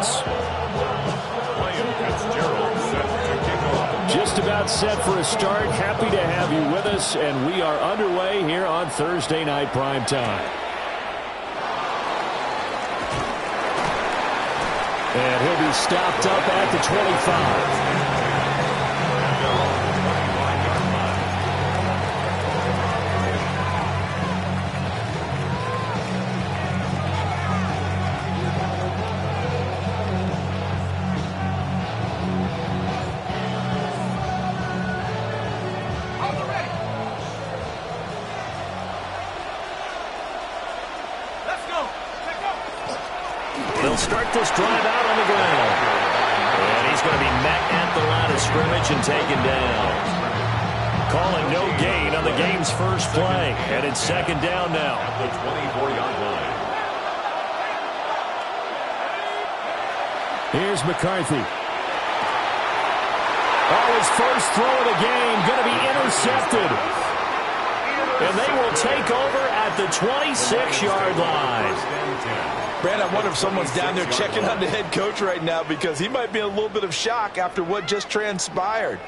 offense. Just about set for a start. Happy to have you with us, and we are underway here on Thursday Night Prime Time. And he'll be stopped up at the 25. They'll start this drive out on the ground. And he's going to be met at the line of scrimmage and taken down. Calling no gain on the game's first play. And it's second down now. At the 24-yard line. Here's McCarthy. Oh, his first throw of the game going to be intercepted. And they will take over at the 26-yard line. Brad, I wonder if someone's down there checking on the head coach right now because he might be in a little bit of shock after what just transpired.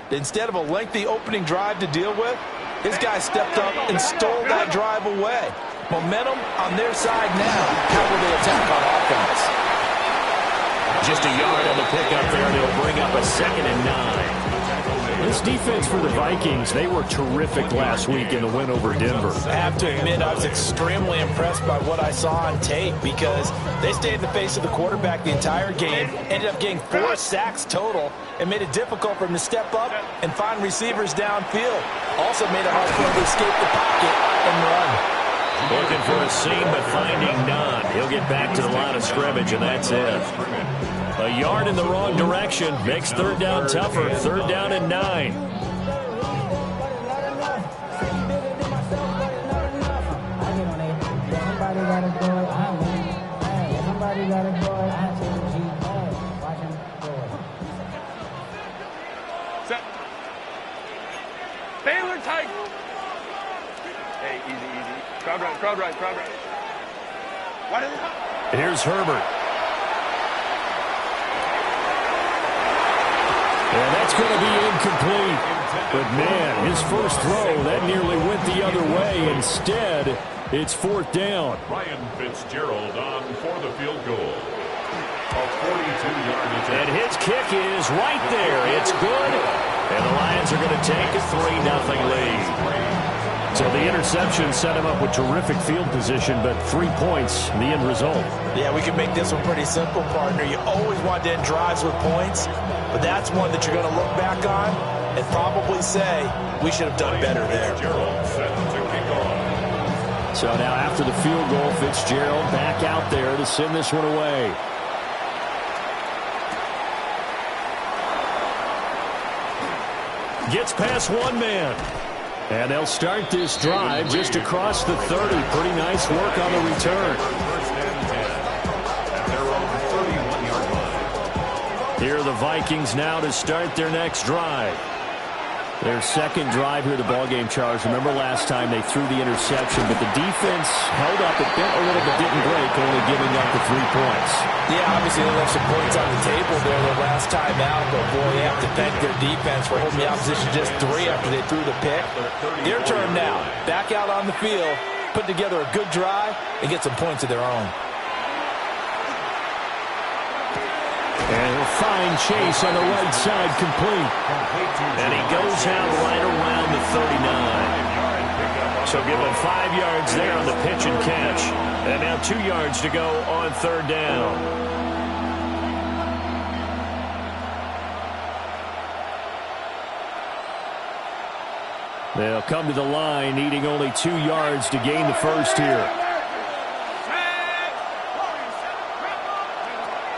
Instead of a lengthy opening drive to deal with, his guy stepped up and stole that drive away. Momentum on their side now. How will they attack on offense? Just a yard on the pickup there, and they'll bring up a 2nd and 9. This defense for the Vikings, they were terrific last week in the win over Denver. I have to admit, I was extremely impressed by what I saw on tape because they stayed in the face of the quarterback the entire game, ended up getting 4 sacks total, and made it difficult for him to step up and find receivers downfield. Also made it hard for him to escape the pocket and run. Looking for a seam, but finding none. He'll get back to the line of scrimmage, and that's it. A yard in the wrong direction makes third down tougher. Third down and 9. Set. Baylor tight. Hey, easy. Crowd right. What is it? Here's Herbert. And that's going to be incomplete. But, man, his first throw, that nearly went the other way. Instead, it's 4th down. Ryan Fitzgerald on for the field goal. A 42-yard attempt. And his kick is right there. It's good. And the Lions are going to take a 3-0 lead. So the interception set him up with terrific field position, but 3 points, the end result. Yeah, we can make this one pretty simple, partner. You always want to end drives with points, but that's one that you're going to look back on and probably say, we should have done better there. So now after the field goal, Fitzgerald back out there to send this one away. Gets past one man. And they'll start this drive just across the 30. Pretty nice work on the return. Here are the Vikings now to start their next drive. Their second drive here, the ballgame, Charles. Remember last time they threw the interception, but the defense held up. It bent a little but didn't break, only giving up the 3 points. Yeah, obviously they left some points on the table there the last time out, but boy, they have to thank their defense for holding the opposition just 3 after they threw the pick. Their turn now. Back out on the field, put together a good drive, and get some points of their own. And he'll find Chase on the right side, complete. And he goes out right around the 39. So give him 5 yards there on the pitch and catch. And now 2 yards to go on third down. They'll come to the line, needing only 2 yards to gain the first here.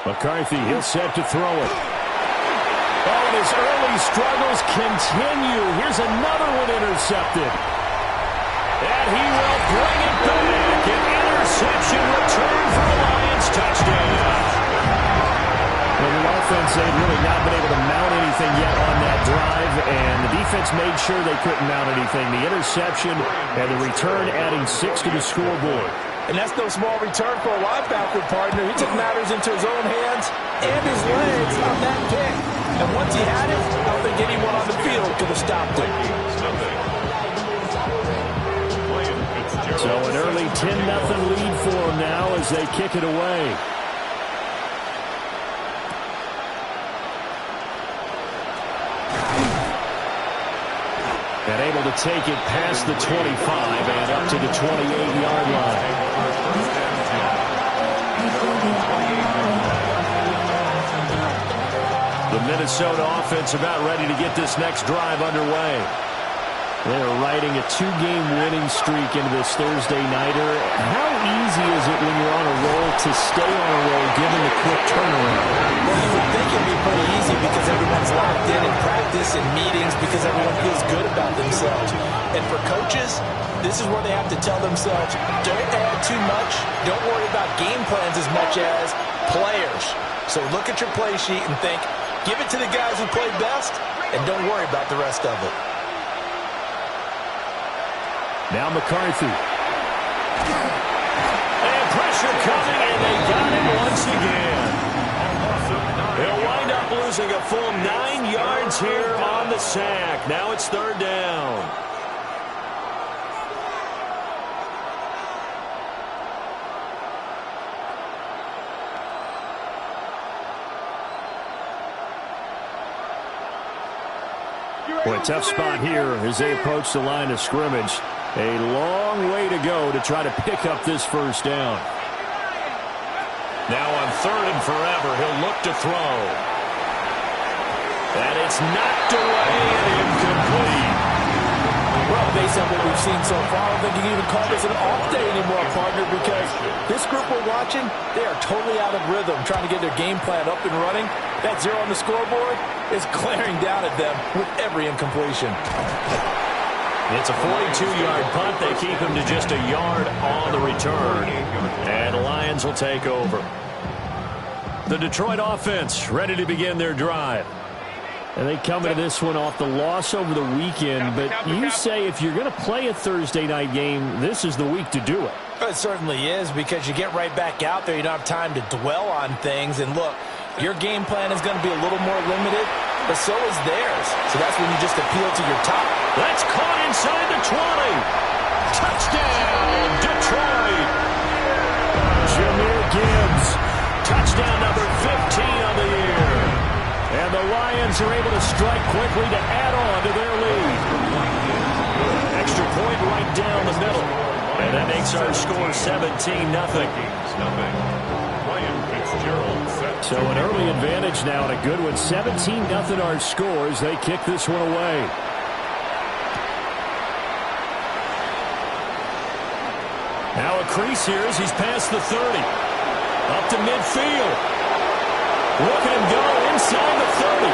McCarthy, he'll set to throw it. Oh, and his early struggles continue. Here's another one intercepted. And he will bring it back. An interception return for a Lions touchdown. Well, the offense, they've really not been able to mount anything yet on that drive, and the defense made sure they couldn't mount anything. The interception and the return adding 6 to the scoreboard. And that's no small return for a linebacker partner. He took matters into his own hands and his legs on that pick. And once he had it, I don't think anyone on the field could have stopped him. So an early 10-0 lead for them now as they kick it away. And able to take it past the 25 and up to the 28-yard line. The Minnesota offense about ready to get this next drive underway. They're riding a 2-game winning streak into this Thursday nighter. How easy is it when you're on a roll to stay on a roll given the quick turnaround? Well, you would think it'd be pretty easy because everyone's locked in practice and meetings because everyone feels good about themselves. And for coaches, this is where they have to tell themselves, don't add too much, don't worry about game plans as much as players. So look at your play sheet and think, give it to the guys who play best, and don't worry about the rest of it. Now McCarthy. And pressure coming, and they got him once again. They'll wind up losing a full 9 yards here on the sack. Now it's 3rd down. Boy, tough spot here as they approach the line of scrimmage. A long way to go to try to pick up this first down. Now on 3rd and forever, he'll look to throw. And it's knocked away and incomplete. Well, based on what we've seen so far, I don't think you can even call this an off day anymore, partner, because this group we're watching, they are totally out of rhythm, trying to get their game plan up and running. That 0 on the scoreboard is glaring down at them with every incompletion. It's a 42-yard punt. They keep him to just a yard on the return. And the Lions will take over. The Detroit offense ready to begin their drive. And they come into this one off the loss over the weekend. But you say if you're going to play a Thursday night game, this is the week to do it. It certainly is, because you get right back out there. You don't have time to dwell on things. And look, your game plan is going to be a little more limited, but so is theirs. So that's when you just appeal to your top. That's caught inside the 20. Touchdown, Detroit. Jahmyr Gibbs. Touchdown number 15 on the year. And the Lions are able to strike quickly to add on to their lead. Extra point right down the middle. And that makes our score 17-0. So an early advantage now and a good one. 17-0 our scores. They kick this one away. Now a crease here as he's past the 30. Up to midfield. Look at him go inside the 30.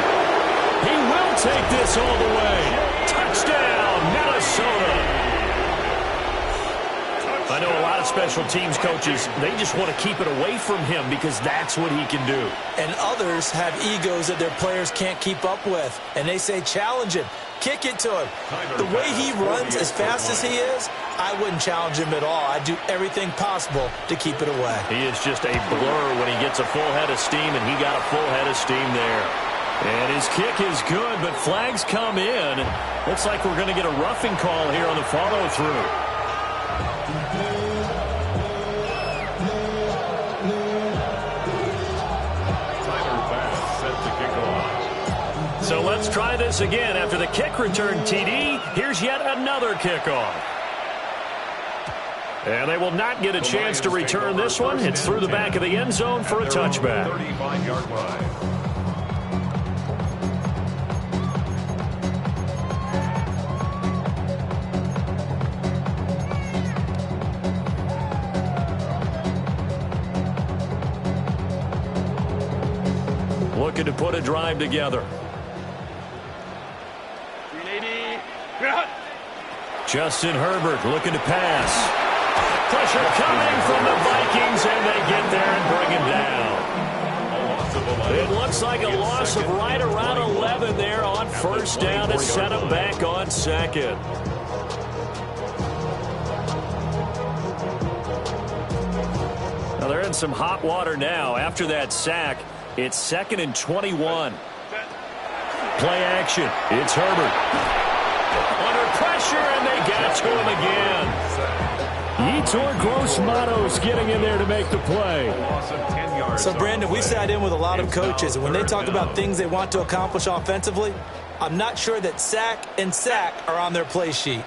He will take this all the way. Touchdown, Minnesota. I know a lot of special teams coaches, they just want to keep it away from him because that's what he can do. And others have egos that their players can't keep up with. And they say, challenge him. Kick it to him. The way he runs as fast as he is, I wouldn't challenge him at all. I'd do everything possible to keep it away. He is just a blur when he gets a full head of steam, and he got a full head of steam there. And his kick is good, but flags come in. Looks like we're going to get a roughing call here on the follow-through. So let's try this again. After the kick return TD, here's yet another kickoff. And they will not get a chance to return this one. It's through the back of the end zone for a touchback. 35-yard line. Looking to put a drive together. Justin Herbert looking to pass. Pressure coming from the Vikings, and they get there and bring him down. It looks like a loss of right around 11 there on first down to set him back on second. some hot water now. After that sack, it's 2nd and 21. Play action. It's Herbert. Under pressure, and they get to him again. Yetur Gross-Matos getting in there to make the play. So, Brandon, we've sat in with a lot of coaches, and when they talk about things they want to accomplish offensively, I'm not sure that sack and sack are on their play sheet.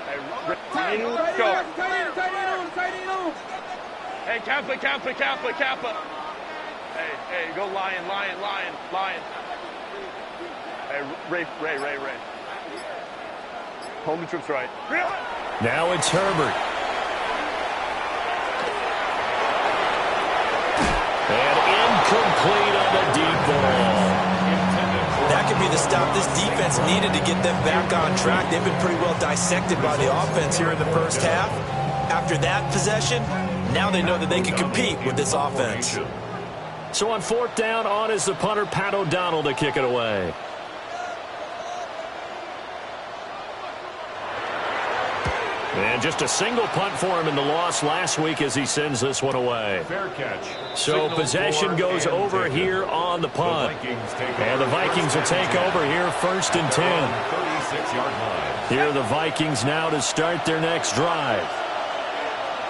Hey, Kappa. Hey, go lion. Hey, Ray. Hold the troops right. Now it's Herbert. And incomplete on the deep ball. That could be the stop this defense needed to get them back on track. They've been pretty well dissected by the offense here in the first half. After that possession, now they know that they can compete with this offense. So on 4th down, on is the punter, Pat O'Donnell, to kick it away. And just a single punt for him in the loss last week as he sends this one away. Fair catch. So possession goes over here on the punt. And the Vikings will take over here 1st and 10. 36-yard line. Here are the Vikings now to start their next drive.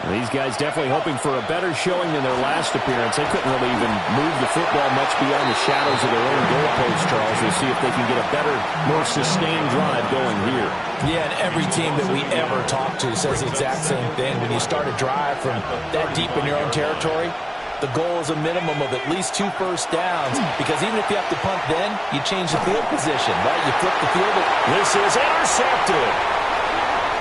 These guys definitely hoping for a better showing than their last appearance. They couldn't really even move the football much beyond the shadows of their own goalpost, Charles. We'll see if they can get a better, more sustained drive going here. Yeah, and every team that we ever talk to says the exact same thing. When you start a drive from that deep in your own territory, the goal is a minimum of at least 2 first downs, because even if you have to punt then, you change the field position, right? You flip the field. This is intercepted.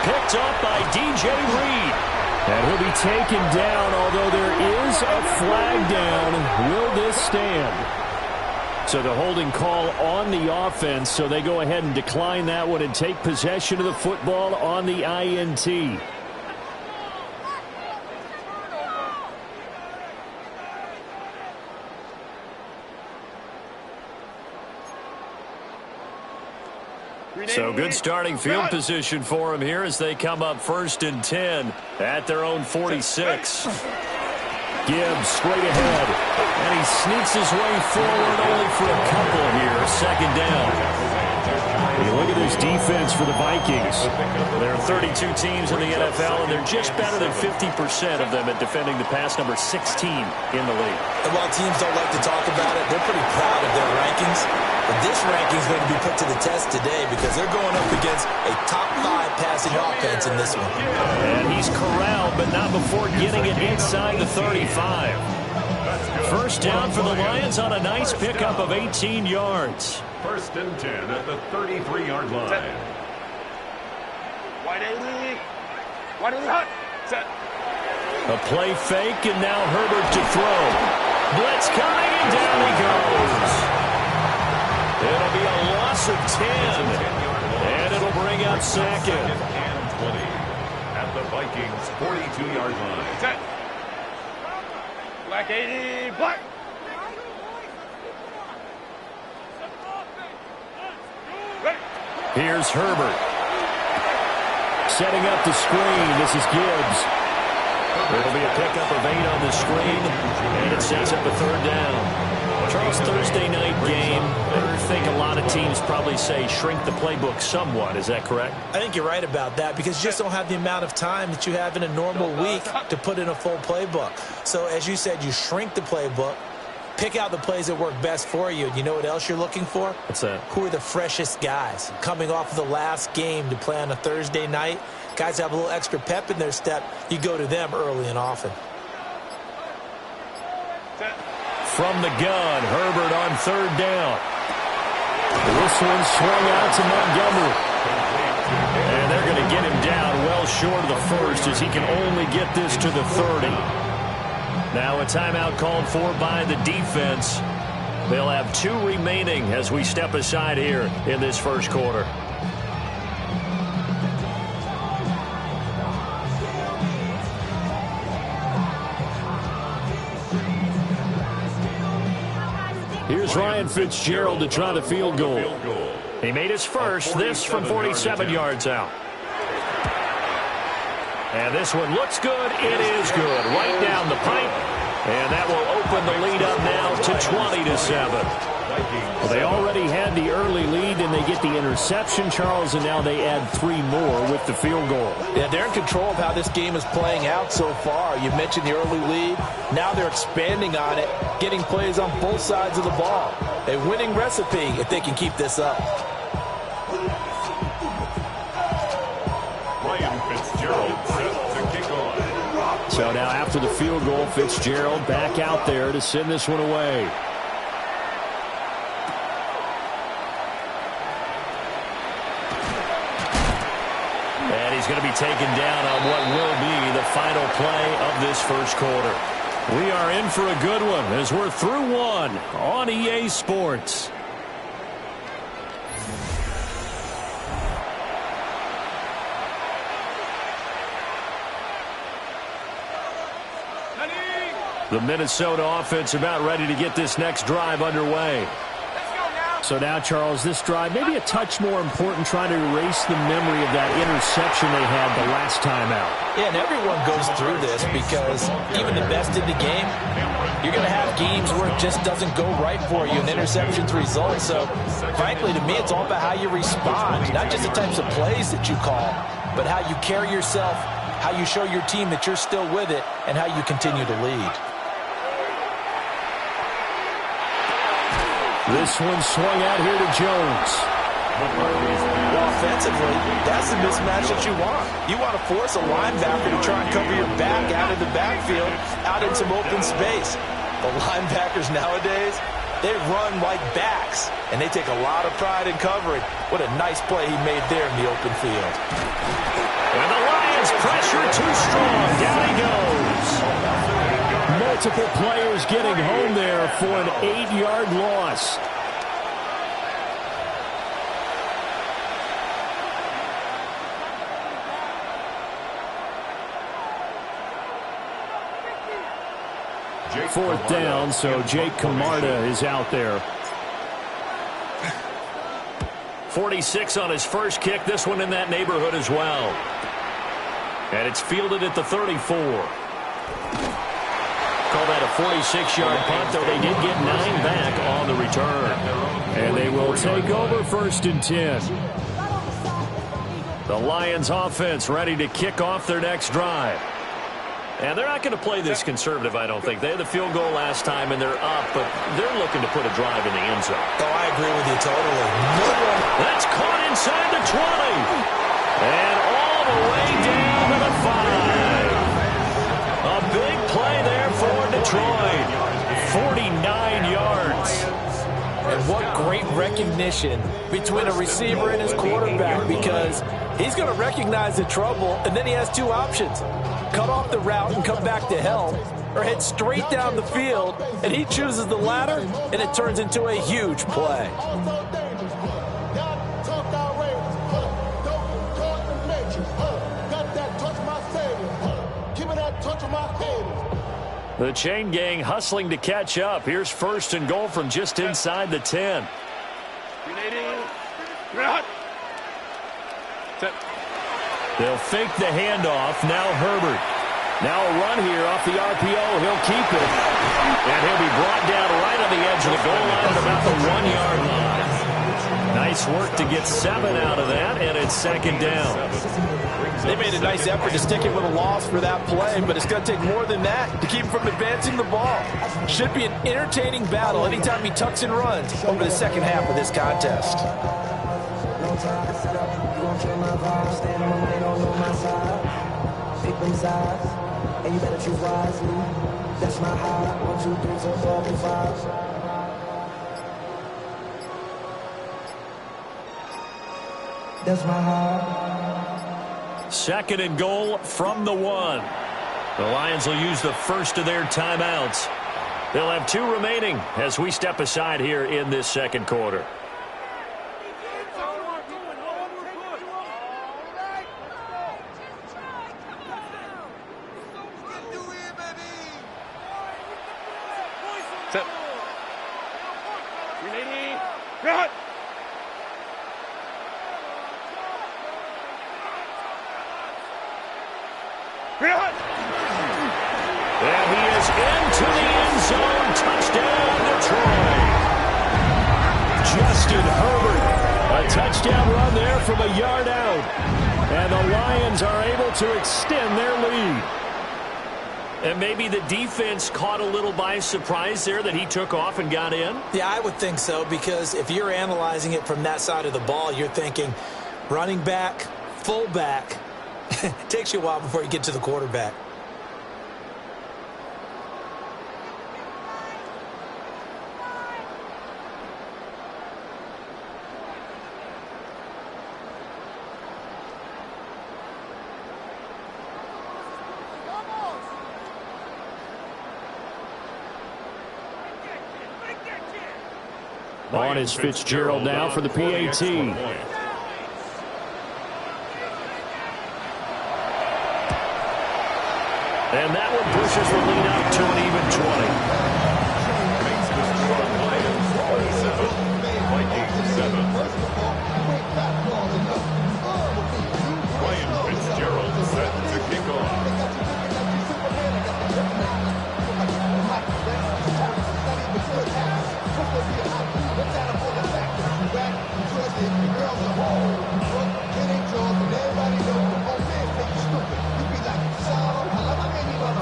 Picked up by DJ Reed. And he'll be taken down, although there is a flag down. Will this stand? So the holding call on the offense, so they go ahead and decline that one and take possession of the football on the INT. So good starting field position for him here as they come up 1st and 10 at their own 46. Gibbs straight ahead, and he sneaks his way forward only for a couple here. 2nd down. You look at this defense for the Vikings. There are 32 teams in the NFL, and they're just better than 50% of them at defending the pass, number 16 in the league. And while teams don't like to talk about it, they're pretty proud of their rankings. But this ranking is going to be put to the test today because they're going up against a top 5 passing offense in this one. And he's corralled, but not before getting it inside the 35. 1st down for the Lions on a nice pickup of 18 yards. 1st and 10 at the 33-yard line. Wide 80 hot. Set. A play fake, and now Herbert to throw. Blitz coming, and down he goes. It'll be a loss of 10, and it'll bring up 2nd. And 20 at the Vikings' 42-yard line. Set. Black 80, black. Here's Herbert. Setting up the screen. This is Gibbs. It'll be a pickup of 8 on the screen, and it sets up a 3rd down. Charles, Thursday night game. I think a lot of teams probably say shrink the playbook somewhat. Is that correct? I think you're right about that because you just don't have the amount of time that you have in a normal week to put in a full playbook. So as you said, you shrink the playbook, pick out the plays that work best for you. And you know what else you're looking for? What's that? Who are the freshest guys coming off of the last game to play on a Thursday night? Guys have a little extra pep in their step. You go to them early and often. From the gun, Herbert on 3rd down. This one swung out to Montgomery. And they're going to get him down well short of the 1st as he can only get this to the 30. Now a timeout called for by the defense. They'll have 2 remaining as we step aside here in this 1st quarter. Here's Ryan Fitzgerald to try the field goal. He made his first, this from 47 yards out. And this one looks good. It is good. Right down the pipe. And that will open the lead up now to 20-7. Well, they already had the early lead, and they get the interception, Charles, and now they add 3 more with the field goal. Yeah, they're in control of how this game is playing out so far. You mentioned the early lead. Now they're expanding on it, getting plays on both sides of the ball. A winning recipe if they can keep this up. So now after the field goal, Fitzgerald back out there to send this one away. And he's going to be taken down on what will be the final play of this first quarter. We are in for a good one as we're through one on EA Sports. The Minnesota offense about ready to get this next drive underway. So now, Charles, this drive maybe a touch more important, trying to erase the memory of that interception they had the last time out. Yeah, and everyone goes through this because even the best in the game, you're going to have games where it just doesn't go right for you and interceptions result. So, frankly, to me, it's all about how you respond, not just the types of plays that you call, but how you carry yourself, how you show your team that you're still with it, and how you continue to lead. This one swung out here to Jones. Well, offensively, that's the mismatch that you want. You want to force a linebacker to try and cover your back out of the backfield, out in some open space. The linebackers nowadays, they run like backs, and they take a lot of pride in covering. What a nice play he made there in the open field. And the Lions pressure too strong. Down he goes. Multiple players getting home there for an 8-yard loss. Fourth down, so Jake Camarda is out there. 46 on his first kick. This one in that neighborhood as well. And it's fielded at the 34. Call that a 46-yard punt, though they did get 9 back on the return. And they will take over 1st and 10. The Lions offense ready to kick off their next drive. And they're not going to play this conservative, I don't think. They had the field goal last time, and they're up, but they're looking to put a drive in the end zone. Oh, I agree with you totally. That's caught inside the 20. And all the way down to the 5. A big play there for Detroit. 49 yards. And what great recognition between a receiver and his quarterback, because he's going to recognize the trouble, and then he has 2 options. Cut off the route and come back to help, or head straight down the field, and he chooses the latter, and it turns into a huge play. The chain gang hustling to catch up. Here's 1st and goal from just inside the 10. They'll fake the handoff. Now Herbert. Now a run here off the RPO. He'll keep it. And he'll be brought down right on the edge of the goal line at about the 1-yard line. Nice work to get 7 out of that, and it's 2nd down. They made a nice effort to stick it with a loss for that play, but it's going to take more than that to keep him from advancing the ball. Should be an entertaining battle anytime he tucks and runs over the second half of this contest. And you better choose wisely. That's my high. 1, 2, 3, 4, 5. That's my high. 2nd and goal from the 1. The Lions will use the first of their timeouts. They'll have 2 remaining as we step aside here in this 2nd quarter. And he is into the touchdown run there from a yard out. And the Lions are able to extend their lead. And maybe the defense caught a little by surprise there that he took off and got in? Yeah, I would think so, because if you're analyzing it from that side of the ball, you're thinking running back, fullback. It takes you a while before you get to the quarterback. On is Fitzgerald now for the PAT. And that one pushes the lead up to an even 20. Ryan Fitzgerald set to kick off.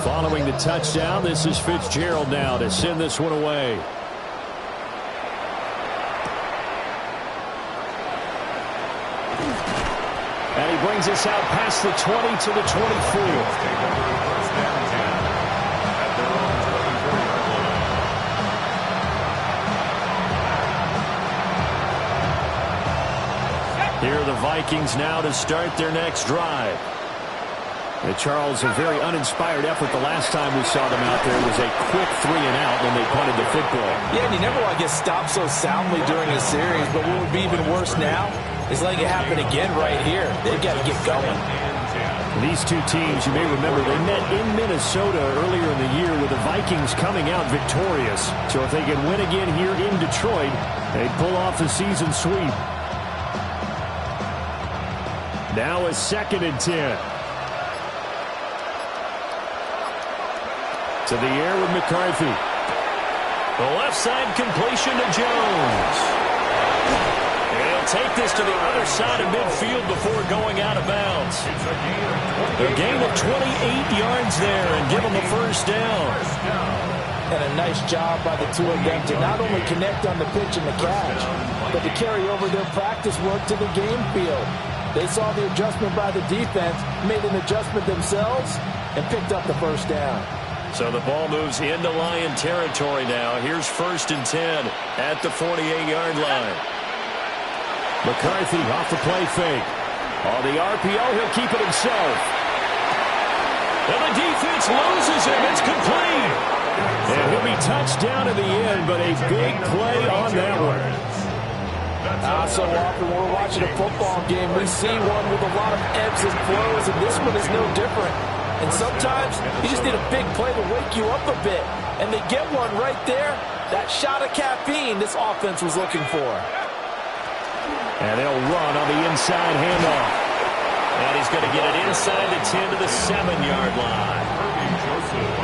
Following the touchdown, this is Fitzgerald now to send this one away. And he brings us out past the 20 to the 24. Here are the Vikings now to start their next drive. Charles, a very uninspired effort the last time we saw them out there. It was a quick 3 and out when they punted the football. Yeah, and you never want to get stopped so soundly during a series, but what would be even worse now is letting it happen again right here. They've got to get going. These two teams, you may remember, they met in Minnesota earlier in the year with the Vikings coming out victorious. So if they can win again here in Detroit, they'd pull off the season sweep. Now a 2nd and 10. To the air with McCarthy. The left side completion to Jones. And he'll take this to the other side of midfield before going out of bounds. A gain of 28 yards there and give them a first down. And a nice job by the two of them to not only connect on the pitch and the catch, but to carry over their practice work to the game field. They saw the adjustment by the defense, made an adjustment themselves, and picked up the first down. So the ball moves into Lion territory now. Here's 1st and 10 at the 48-yard line. McCarthy off the play fake. On the RPO, he'll keep it himself. And the defense loses him. It's complete. And he'll be touched down in the end, but a big play on that one. So often when we're watching a football game, we see one with a lot of ebbs and flows, and this one is no different. And sometimes you just need a big play to wake you up a bit. And they get one right there. That shot of caffeine this offense was looking for. And they'll run on the inside handoff. And he's going to get it inside the 10 to the 7-yard line.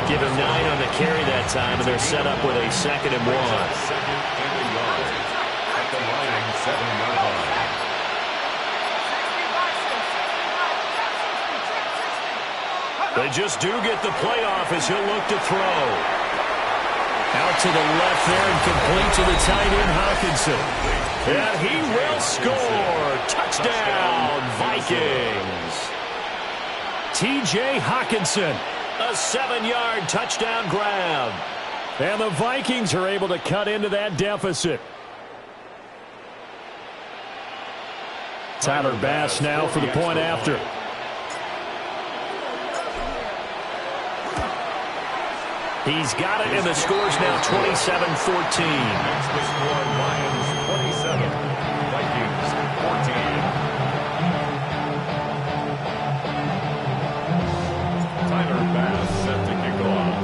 Give him 9 on the carry that time, and they're set up with a 2nd and 1. At the line, 7-yard line. They just do get the playoff as he'll look to throw. Out to the left there and complete to the tight end, Hockenson. And he will score. Touchdown, Vikings. T.J. Hockenson. A 7-yard touchdown grab. And the Vikings are able to cut into that deficit. Tyler Bass now for the point after. He's got it, and the score's now 27-14. Next the score, Lions 27, Vikings 14. Tyler Bass set to kick off.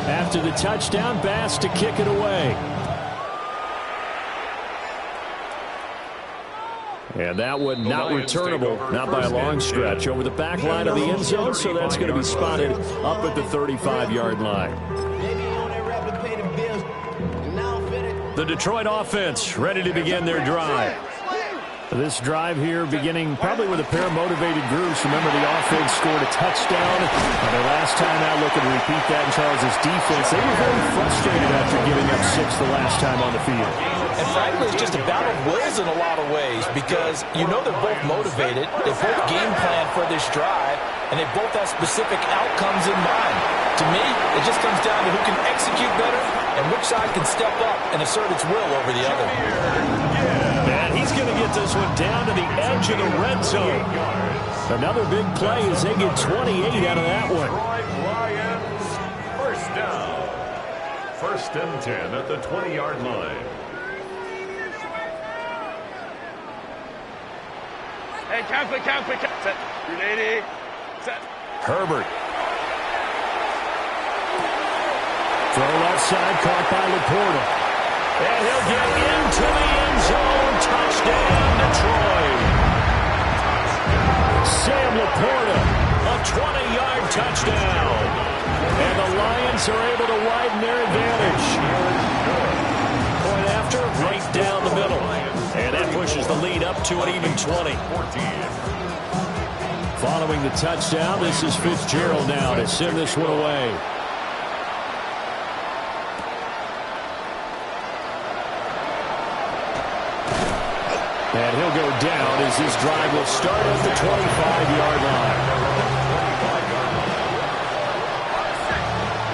After the touchdown, Bass to kick it away. And that one not returnable, not by a long stretch, over the back line of the end zone, so that's going to be spotted up at the 35-yard line. The Detroit offense ready to begin their drive. This drive here beginning probably with a pair of motivated groups. Remember, the offense scored a touchdown. Their last time out, looking to repeat that in Charles' defense. They were very frustrated after giving up 6 the last time on the field. And frankly, it's just a battle of wills in a lot of ways because you know they're both motivated. They both game plan for this drive, and they both have specific outcomes in mind. To me, it just comes down to who can execute better and which side can step up and assert its will over the other. And he's going to get this one down to the edge of the red zone. Another big play as they get 28 out of that one. Lions, first down. 1st and 10 at the 20-yard line. Hey, count. Set. 380. Set. Herbert. Throw left side, caught by Laporta. And he'll get into the end zone. Touchdown, Detroit. Sam Laporta, a 20-yard touchdown. And the Lions are able to widen their advantage. Point after, right down the middle. And that pushes the lead up to an even 20. Following the touchdown, this is Fitzgerald now to send this one away. And he'll go down as this drive will start at the 25-yard line.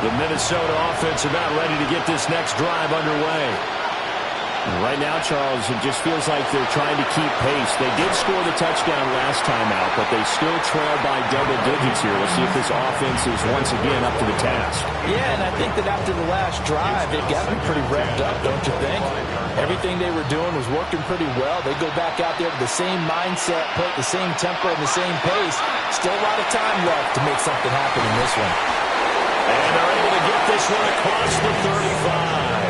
The Minnesota offense about ready to get this next drive underway. And right now, Charles, it just feels like they're trying to keep pace. They did score the touchdown last time out, but they still trail by double digits here. We'll see if this offense is once again up to the task. Yeah, and I think that after the last drive, they've got to be pretty revved up, don't you think? Everything they were doing was working pretty well. They go back out there with the same mindset, play at the same tempo and the same pace. Still a lot of time left to make something happen in this one. And they're able to get this one across the 35.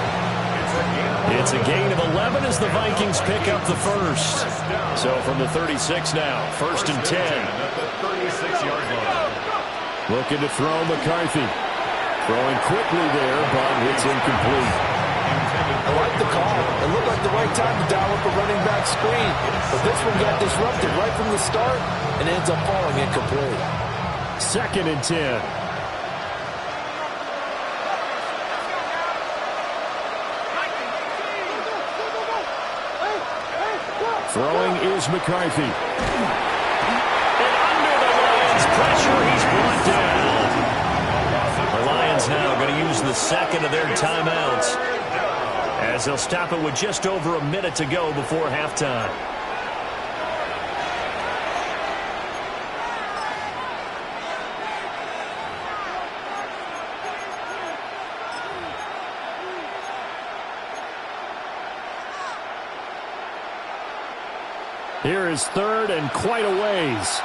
It's a gain of 11 as the Vikings pick up the first. So from the 36 now, 1st and 10. At the 36-yard line. Looking to throw McCarthy. Throwing quickly there, but it's incomplete. I like the call. It looked like the right time to dial up a running back screen. But this one got disrupted right from the start and ends up falling incomplete. 2nd and 10. Throwing is McCarthy. And under the Lions' pressure, he's brought down. The Lions now going to use the second of their timeouts as they'll stop it with just over a minute to go before halftime. Here is 3rd and quite a ways.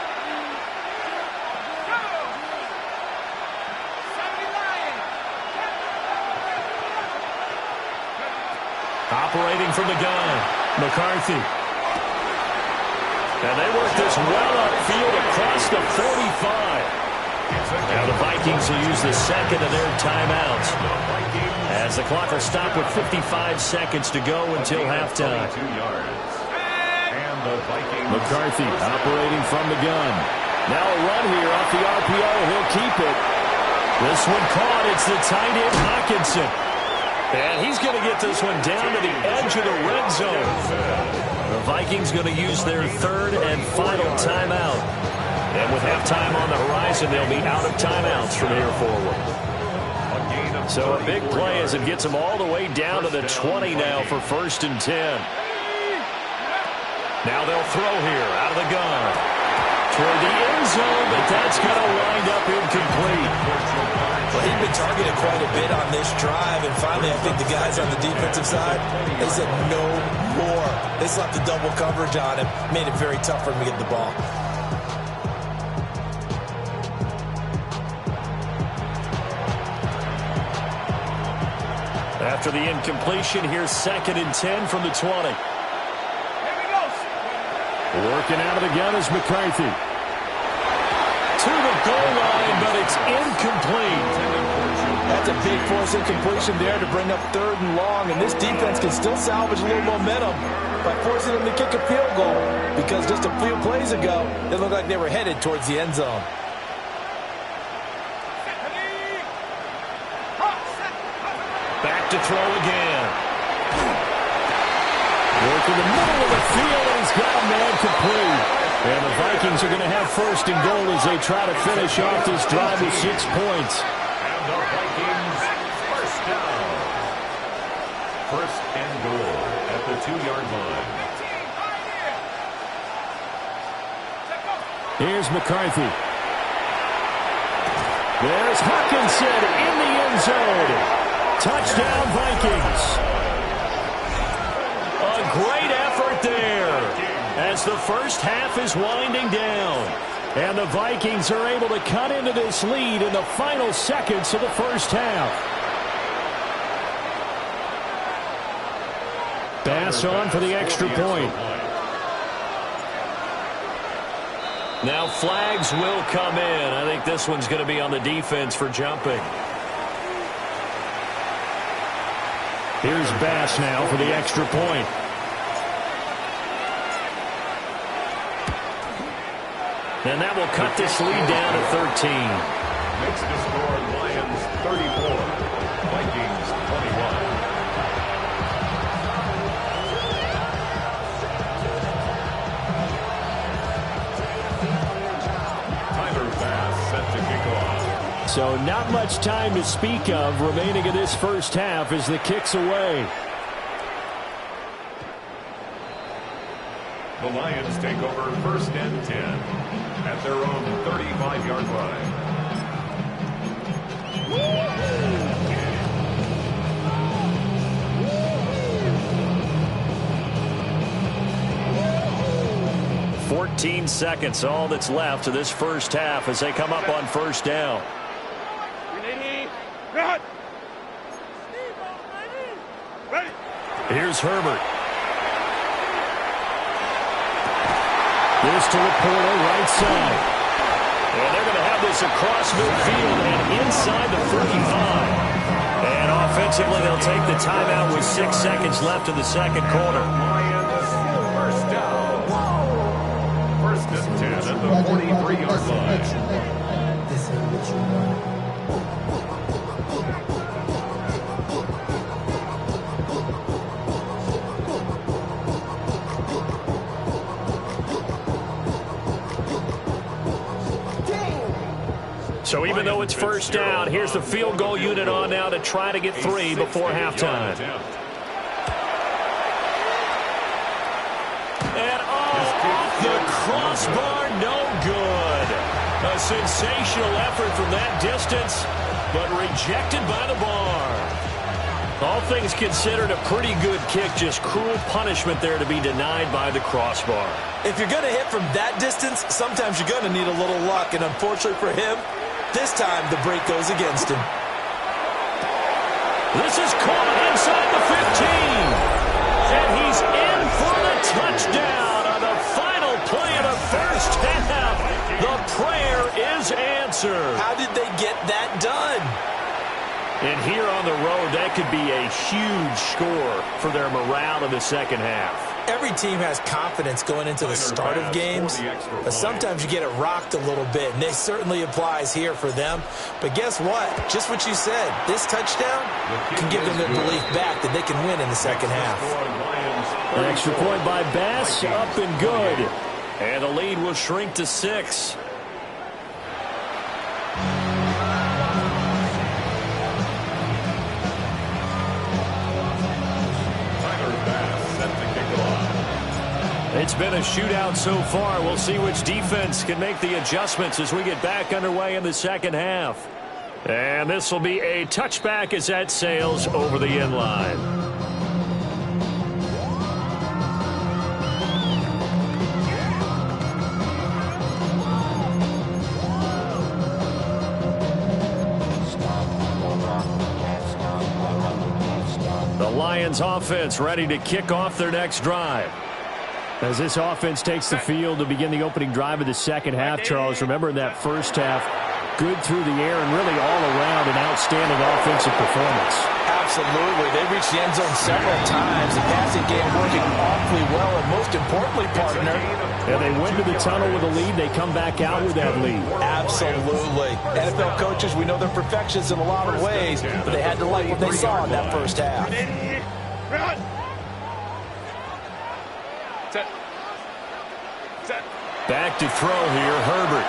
Operating from the gun, McCarthy. And they work this well upfield across the 45. Now the Vikings will use the second of their timeouts as the clock will stop with 55 seconds to go until halftime. McCarthy operating from the gun. Now a run here off the RPO. He'll keep it. This one caught. It's the tight end Hawkinson. And he's going to get this one down to the edge of the red zone. The Vikings going to use their 3rd and final timeout. And with halftime on the horizon, they'll be out of timeouts from here forward. So a big play as it gets them all the way down to the 20 now for 1st and 10. Now they'll throw here out of the gun. Toward the end zone, but that's going to wind up incomplete. Well, he'd been targeted quite a bit on this drive, and finally I think the guys on the defensive side, they said no more. They slapped the double coverage on him, made it very tough for him to get the ball. After the incompletion, here's 2nd and 10 from the 20. Working out of the gun is McCarthy. To the goal line, but it's incomplete. That's a big force incompletion there to bring up 3rd and long, and this defense can still salvage a little momentum. by forcing them to kick a field goal, because just a few plays ago, it looked like they were headed towards the end zone. Back to throw again. Work in the middle of the field, and he's got a man complete. And the Vikings are going to have first and goal as they try to finish off this drive with 6 points. And the Vikings first down. First and goal at the 2-yard line. Here's McCarthy. There's Hawkinson in the end zone. Touchdown, Vikings. A great effort there as the first half is winding down. And the Vikings are able to cut into this lead in the final seconds of the first half. Pass on for the extra point. Now flags will come in. I think this one's going to be on the defense for jumping. Here's Bass now for the extra point. And that will cut this lead down to 13. Makes the score Lions 34, Vikings 21. So not much time to speak of remaining in this first half as the kick's away. The Lions take over first and 10 at their own 35-yard line. – 14 seconds, all that's left of this first half as they come up on first down. Here's Herbert. This to Laporta, right side. And they're going to have this across midfield and inside the 35. And offensively, they'll take the timeout with 6 seconds left in the second quarter. Lions first down. First and 10 at the 43-yard line. This ain't what you want. 'em. So even though it's first down, here's the field goal unit on now to try to get 3 before halftime. And off the crossbar, no good. A sensational effort from that distance, but rejected by the bar. All things considered, a pretty good kick, just cruel punishment there to be denied by the crossbar. If you're going to hit from that distance, sometimes you're going to need a little luck, and unfortunately for him, this time the break goes against him. This is caught inside the 15. And he's in for the touchdown on the final play of the first half. The prayer is answered. How did they get that done? And here on the road, that could be a huge score for their morale in the second half. Every team has confidence going into the start of games, but sometimes you get it rocked a little bit, and this certainly applies here for them. But guess what? Just what you said, this touchdown can give them their belief back that they can win in the second half. An extra point by Bass, up and good. And the lead will shrink to 6. It's been a shootout so far. We'll see which defense can make the adjustments as we get back underway in the second half. And this will be a touchback as that sails over the end line. The Lions offense ready to kick off their next drive. As this offense takes the field to begin the opening drive of the second half, Charles, remember in that first half, good through the air and really all around an outstanding offensive performance. Absolutely. They reached the end zone several times. The passing game working awfully well. And most importantly, partner, And they went to the tunnel with a lead. They come back out with that lead. absolutely. NFL coaches, we know they're perfectionists in a lot of ways, but they had to like what they saw in that first half. Run. Set. Set. Back to throw here, Herbert.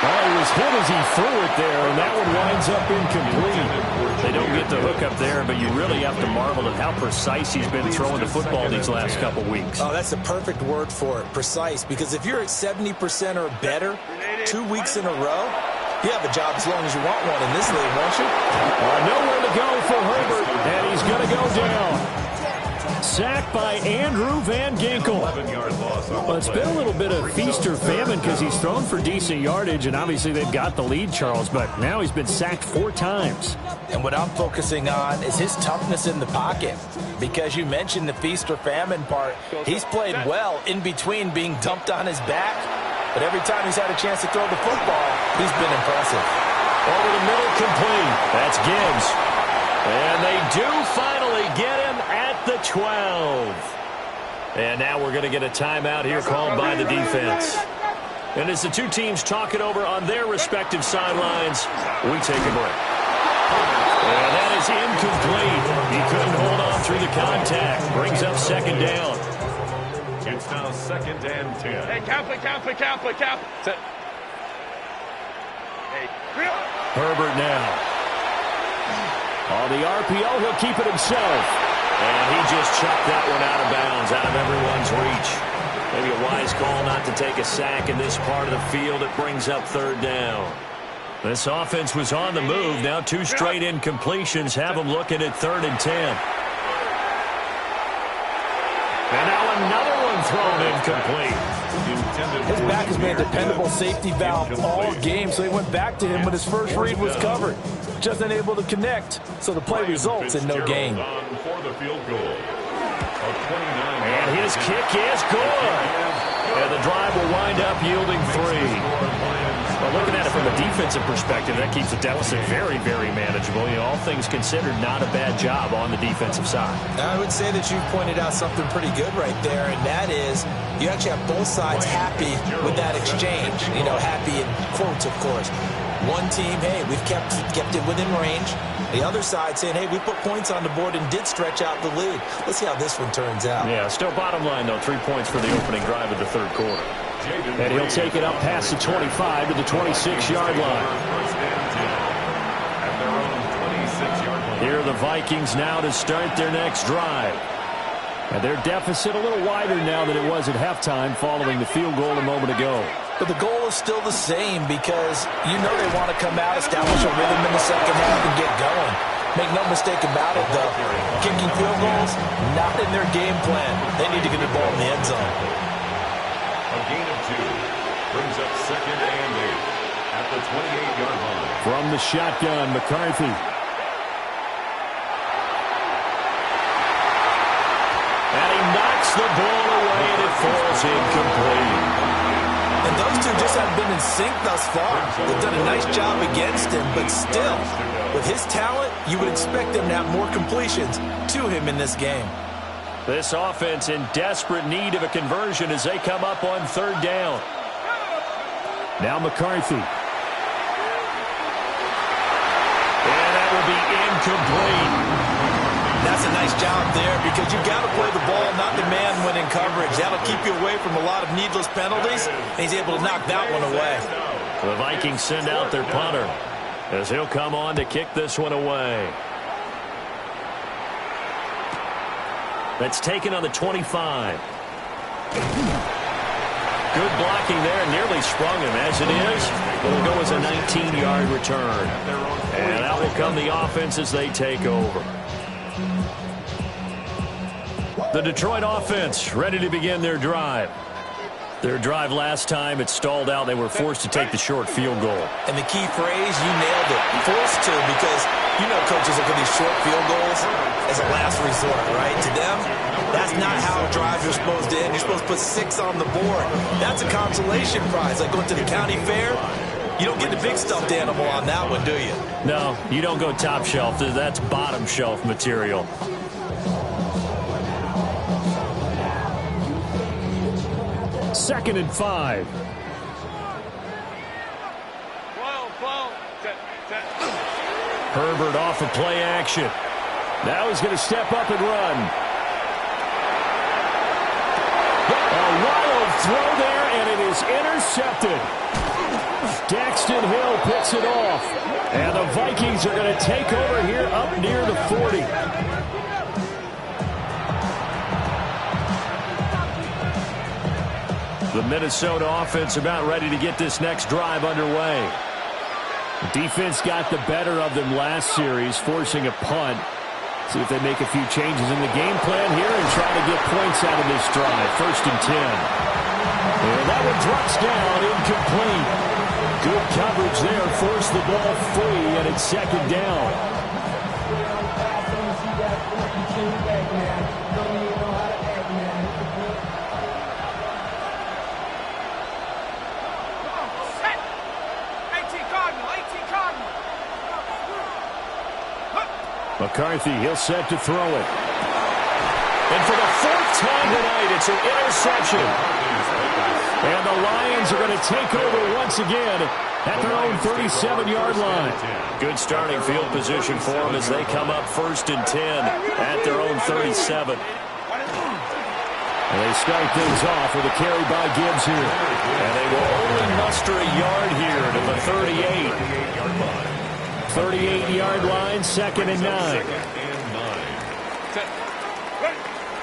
Well, he was hit as he threw it there, and that one winds up incomplete. They don't get the hook up there, but you really have to marvel at how precise he's been throwing the football these last couple weeks. Oh, that's the perfect word for it, precise, because if you're at 70% or better 2 weeks in a row, you have a job as long as you want one in this league, won't you? Nowhere to go for Herbert, and he's going to go down. Sacked by Andrew Van Ginkel. 11-yard loss. Well, it's been a little bit of feast or famine because he's thrown for decent yardage, and obviously they've got the lead, Charles, but now he's been sacked 4 times. And what I'm focusing on is his toughness in the pocket, because you mentioned the feast or famine part. He's played well in between being dumped on his back, but every time he's had a chance to throw the football, he's been impressive. Over the middle, complete. That's Gibbs. And they do finally get him at the 12. And now we're going to get a timeout here called by the defense. And as the two teams talk it over on their respective sidelines, we take a break. And that is incomplete. He couldn't hold on through the contact. Brings up second down. It's now 2nd and 10. Hey, count. Set. Hey, real. Herbert now. On the RPO, he'll keep it himself. And he just chucked that one out of bounds, out of everyone's reach. Maybe a wise call not to take a sack in this part of the field. It brings up third down. This offense was on the move. Now 2 straight incompletions have them looking at 3rd and 10. And now another one thrown incomplete. His back has been a dependable safety valve all game, so he went back to him when his first read was covered. Just unable to connect, so the play results in no gain. For the field goal. And his kick is good. And the drive will wind up yielding 3. Well, looking at it from a defensive perspective, that keeps the deficit very, very manageable. You know, all things considered, not a bad job on the defensive side. I would say that you've pointed out something pretty good right there, and that is you actually have both sides happy with that exchange. You know, happy in quotes, of course. One team, hey, we've kept it within range. The other side saying, hey, we put points on the board and did stretch out the lead. Let's see how this one turns out. Yeah, still bottom line, though, 3 points for the opening drive of the third quarter. And he'll take it up past the 25 to the 26-yard line. Here are the Vikings now to start their next drive. And their deficit a little wider now than it was at halftime following the field goal a moment ago. But the goal is still the same, because you know they want to come out, establish a rhythm in the second half, and get going. Make no mistake about it, though. Kicking field goals, not in their game plan. They need to get the ball in the end zone. A gain of 2 brings up 2nd and 8 at the 28-yard line. From the shotgun, McCarthy. And he knocks the ball away, and it falls incomplete. And those two just haven't been in sync thus far. They've done a nice job against him, but still, with his talent, you would expect them to have more completions to him in this game. This offense in desperate need of a conversion as they come up on 3rd down. Now McCarthy. And that will be incomplete. That's a nice job there, because you've got to play the ball, not the man when in coverage. That'll keep you away from a lot of needless penalties, and he's able to knock that one away. The Vikings send out their punter as he'll come on to kick this one away. That's taken on the 25. Good blocking there, nearly sprung him. As it is, it'll go as a 19-yard return. And out will come the offense as they take over. The Detroit offense ready to begin their drive. Their drive last time, it stalled out. They were forced to take the short field goal. And the key phrase, you nailed it. Forced to, because you know coaches look at these short field goals as a last resort, right? To them, that's not how drives are supposed to end. You're supposed to put 6 on the board. That's a consolation prize. Like going to the county fair, you don't get the big stuffed animal on that one, do you? No, you don't go top shelf. That's bottom shelf material. Second and 5. Herbert off of play action. Now he's going to step up and run. A wild throw there, and it is intercepted. Daxton Hill picks it off. And the Vikings are going to take over here up near the 40. The Minnesota offense about ready to get this next drive underway. The defense got the better of them last series, forcing a punt. See if they make a few changes in the game plan here and try to get points out of this drive. First and 10. And that one drops down, incomplete. Good coverage there, forced the ball free, and it's second down. McCarthy, he'll set to throw it. And for the fourth time tonight, it's an interception. And the Lions are going to take over once again at their own 37-yard line. Good starting field position for them as they come up first and 10 at their own 37. And they start things off with a carry by Gibbs here. And they will only muster a yard here to the 38. 38-yard line, second and 9.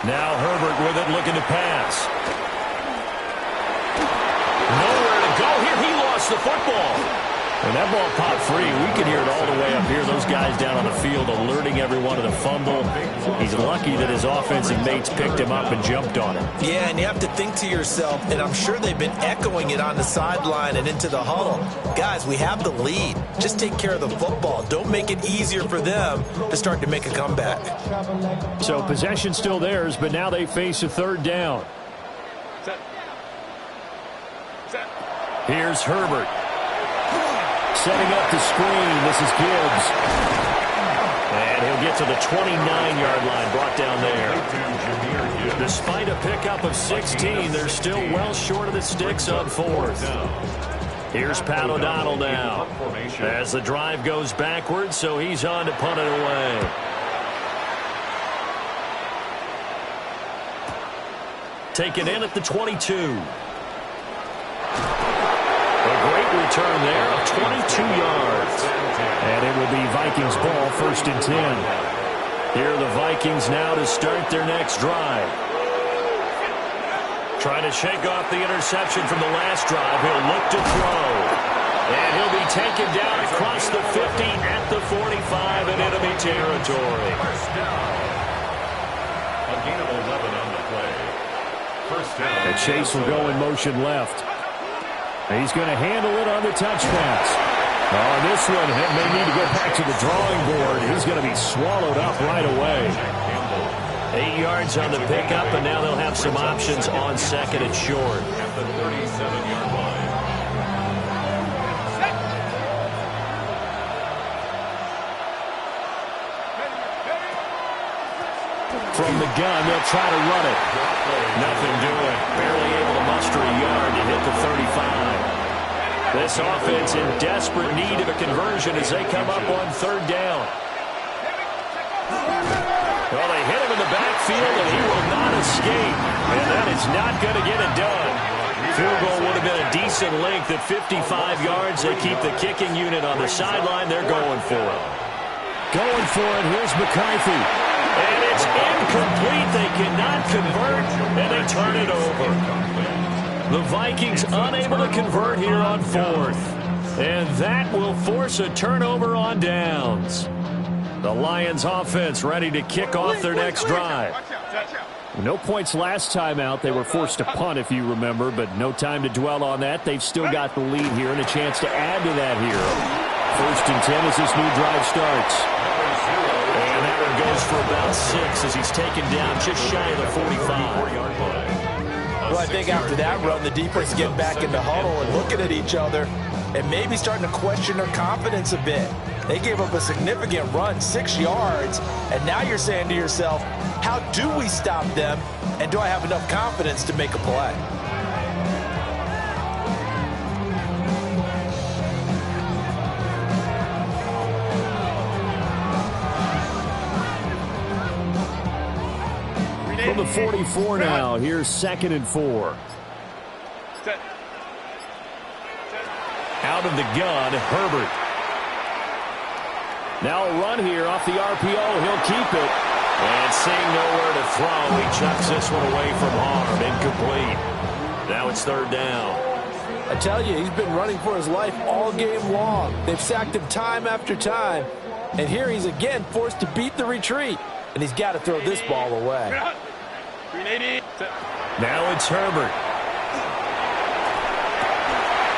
Now Herbert with it, looking to pass. Nowhere to go here. He lost the football. And that ball popped free. We can hear it all the way up here. Those guys down on the field alerting everyone of the fumble. He's lucky that his offensive mates picked him up and jumped on him. Yeah, and you have to think to yourself, and I'm sure they've been echoing it on the sideline and into the huddle. Guys, we have the lead. Just take care of the football. Don't make it easier for them to start to make a comeback. So possession still theirs, but now they face a third down. Here's Herbert. Setting up the screen. This is Gibbs. And he'll get to the 29-yard line, brought down there. Despite a pickup of 16, they're still well short of the sticks on fourth. Here's Pat O'Donnell now as the drive goes backwards, so he's on to punt it away. Taken in at the 22. Return there of 22 yards. And it will be Vikings ball, first and 10. Here are the Vikings now to start their next drive. Trying to shake off the interception from the last drive. He'll look to throw. And he'll be taken down across the 50 at the 45 in enemy territory. A gain of 11 on the play. First down. And Chase will go in motion left. He's going to handle it on the touch pass. Oh, this one may need to go back to the drawing board. He's going to be swallowed up right away. 8 yards on the pickup, and now they'll have some options on second and short. At the 37-yard line. From the gun, they'll try to run it. Nothing doing. Barely able to muster a yard to hit the 35. This offense in desperate need of a conversion as they come up on third down. Well, they hit him in the backfield, and he will not escape. And that is not going to get it done. Field goal would have been a decent length at 55 yards. They keep the kicking unit on the sideline. They're going for it. Going for it. Here's McCarthy. And it's incomplete. They cannot convert, and they turn it over. The Vikings unable to convert here on fourth. And that will force a turnover on downs. The Lions offense ready to kick off their next drive. No points last time out. They were forced to punt, if you remember, but no time to dwell on that. They've still got the lead here and a chance to add to that here. First and 10 as this new drive starts. And that one goes for about 6 as he's taken down just shy of the 45-yard line. Well, I think after that run, the defense getting back in the huddle and looking at each other and maybe starting to question their confidence a bit. They gave up a significant run, 6 yards, and now you're saying to yourself, how do we stop them, and do I have enough confidence to make a play? From the 44 now, here's 2nd and 4. Out of the gun, Herbert. Now a run here off the RPO. He'll keep it. And seeing nowhere to throw, he chucks this one away from harm. Incomplete. Now it's 3rd down. I tell you, he's been running for his life all game long. They've sacked him time after time. And here he's again forced to beat the retreat. And he's got to throw this ball away. Now it's Herbert.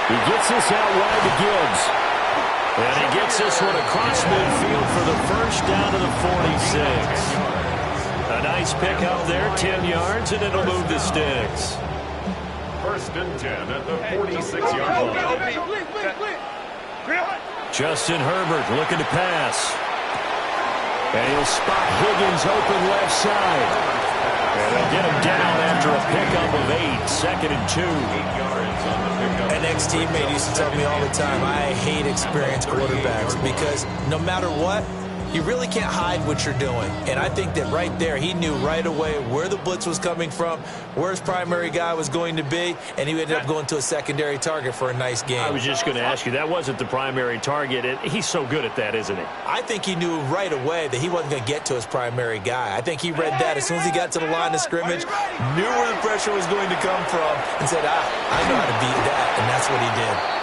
He gets this out wide to Gibbs. And he gets this one across midfield for the first down to the 46. A nice pick up there, 10 yards, and it'll move the sticks. 1st and 10 at the 46-yard line. Justin Herbert looking to pass. And he'll spot Higgins open left side. And they'll get him down after a pickup of 8. 2nd and 2. 8 yards on the pickup. An ex-teammate used to tell me all the time, I hate experienced quarterbacks because no matter what, you really can't hide what you're doing. And I think that right there, he knew right away where the blitz was coming from, where his primary guy was going to be, and he ended up going to a secondary target for a nice game. I was just going to ask you, that wasn't the primary target. He's so good at that, isn't he? I think he knew right away that he wasn't going to get to his primary guy. I think he read that as soon as he got to the line of scrimmage, knew where the pressure was going to come from, and said, I know how to beat that, and that's what he did.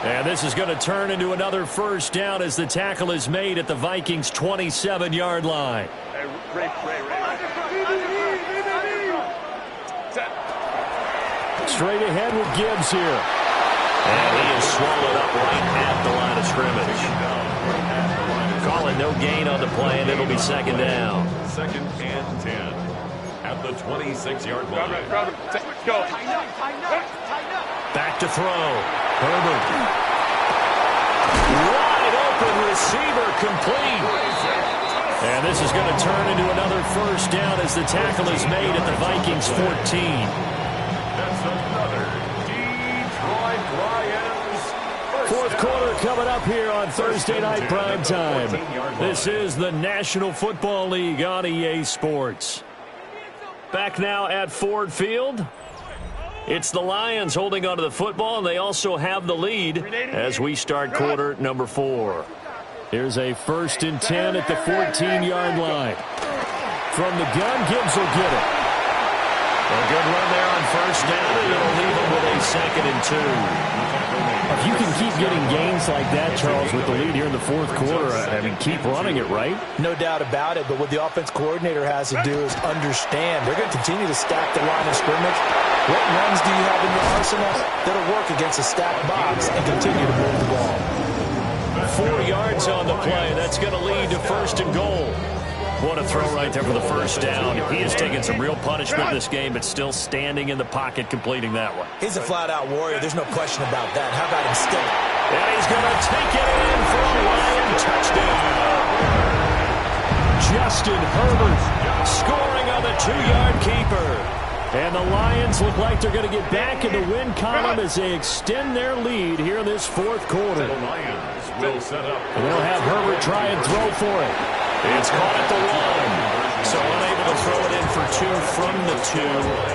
And this is going to turn into another first down as the tackle is made at the Vikings' 27-yard line. Straight ahead with Gibbs here. And he is swallowed up right at the line of scrimmage. Calling no gain on the play, and it'll be 2nd down. 2nd and 10 at the 26-yard line. Go. Back to throw. Herbert. Wide open receiver, complete. And this is going to turn into another first down as the tackle is made at the Vikings' 14. That's another Detroit Lions. 4th quarter coming up here on Thursday Night Primetime. This is the National Football League on EA Sports. Back now at Ford Field. It's the Lions holding onto the football, and they also have the lead as we start quarter number 4. Here's a 1st and 10 at the 14-yard line. From the gun, Gibbs will get it. A good run there on 1st down, and it'll leave him with a 2nd and 2. If you can keep getting gains like that, Charles, with the lead here in the 4th quarter, I mean, keep running it, right? No doubt about it, but what the offense coordinator has to do is understand they're going to continue to stack the line of scrimmage. What runs do you have in your arsenal that'll work against a stacked box and continue to move the ball? 4 yards on the play. That's going to lead to 1st and goal. What a throw right there for the first down. He has taken some real punishment this game, but still standing in the pocket completing that one. He's a flat-out warrior. There's no question about that. How about him still? And he's going to take it in for a Lion touchdown. Justin Herbert scoring on the 2-yard keeper. And the Lions look like they're going to get back in the win column as they extend their lead here in this 4th quarter. The Lions will set up. And they'll have Herbert try and throw for it. It's caught at the 1. So unable to throw it in for 2 from the 2.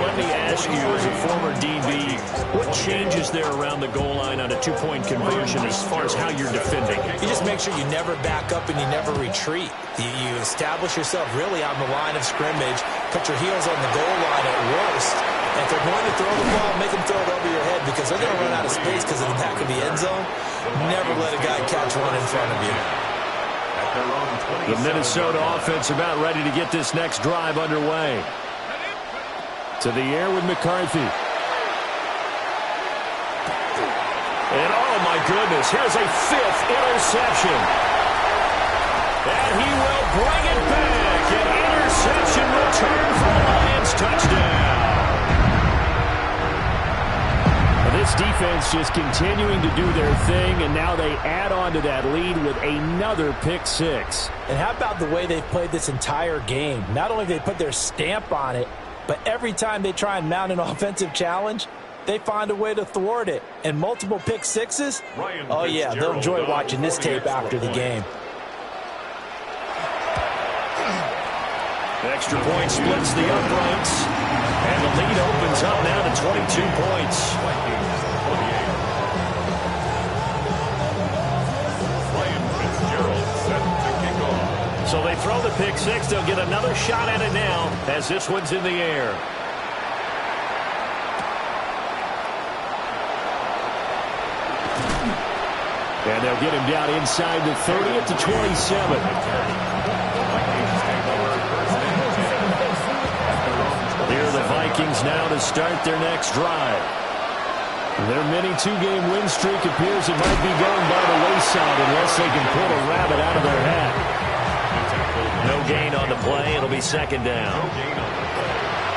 Let me ask you, as a former DB, what changes there around the goal line on a 2-point conversion as far as how you're defending? You just make sure you never back up and you never retreat. You establish yourself really on the line of scrimmage, put your heels on the goal line at worst, and if they're going to throw the ball, make them throw it over your head because they're going to run out of space because of the back of the end zone. Never let a guy catch one in front of you. The Minnesota offense about ready to get this next drive underway. To the air with McCarthy. And oh my goodness, here's a 5th interception. And he will bring it back. An interception return for the Lions touchdown. This defense offense just continuing to do their thing, and now they add on to that lead with another pick six. And how about the way they've played this entire game? Not only have they put their stamp on it, but every time they try and mount an offensive challenge, they find a way to thwart it. And multiple pick sixes? Oh, yeah, they'll enjoy watching this tape after the game. Extra point splits the uprights. And the lead opens up now to 22 points. So they throw the pick six. They'll get another shot at it now as this one's in the air. And they'll get him down inside the 30 at the 27. Here are the Vikings now to start their next drive. Their mini two-game win streak appears it might be going by the wayside unless they can pull a rabbit out of their hat. No gain on the play. It'll be second down. No gain on the play.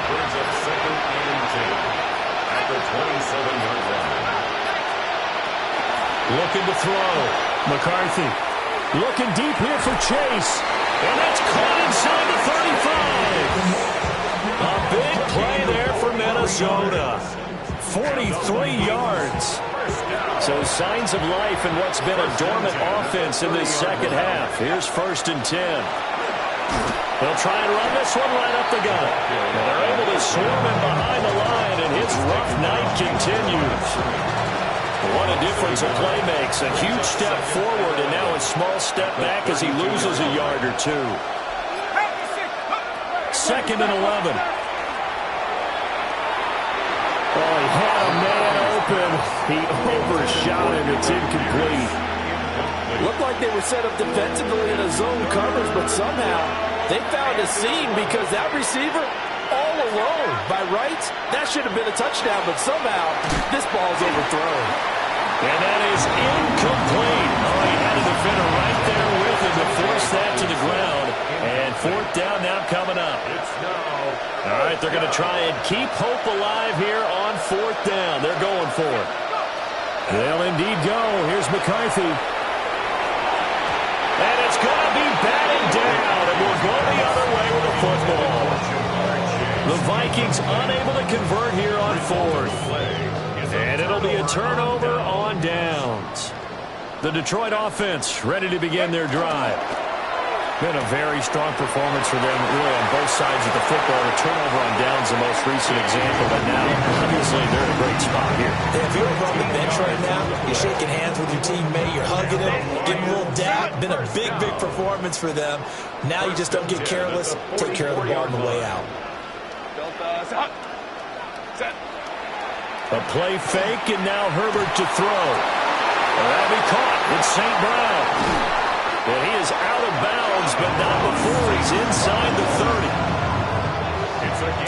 Brings up second and 10 at the 27-yard line. Looking to throw. McCarthy. Looking deep here for Chase. And that's caught inside the 35. A big play there for Minnesota. 43 yards. So signs of life in what's been a dormant offense in this second half. Here's 1st and 10. They'll try and run this one right up the gut. And they're able to swarm him behind the line, and his rough night continues. What a difference a play makes. A huge step forward and now a small step back as he loses a yard or two. 2nd and 11. Oh, he had a man open. He overshot him. It's incomplete. Looked like they were set up defensively in a zone coverage, but somehow they found a seam because that receiver all alone. By rights, that should have been a touchdown, but somehow this ball's overthrown. And that is incomplete. Oh, he had a defender right there with him to force that to the ground. And 4th down now coming up. All right, they're going to try and keep hope alive here on 4th down. They're going for it. They'll indeed go. Here's McCarthy. And it's going to be batted down. And we'll go the other way with the football. The Vikings unable to convert here on 4th. And it'll be a turnover on downs. The Detroit offense ready to begin their drive. Been a very strong performance for them, really, on both sides of the football. The turnover on downs, the most recent example, but now, obviously, they're in a great spot here. If you're over on the bench right now, you're shaking hands with your teammate, you're hugging him, giving a little dab. Been a big, big performance for them. Now you just don't get careless. Take care of the ball on the way out. Set. A play fake, and now Herbert to throw. That'll be caught with St. Brown. And he is out of bounds, but not before he's inside the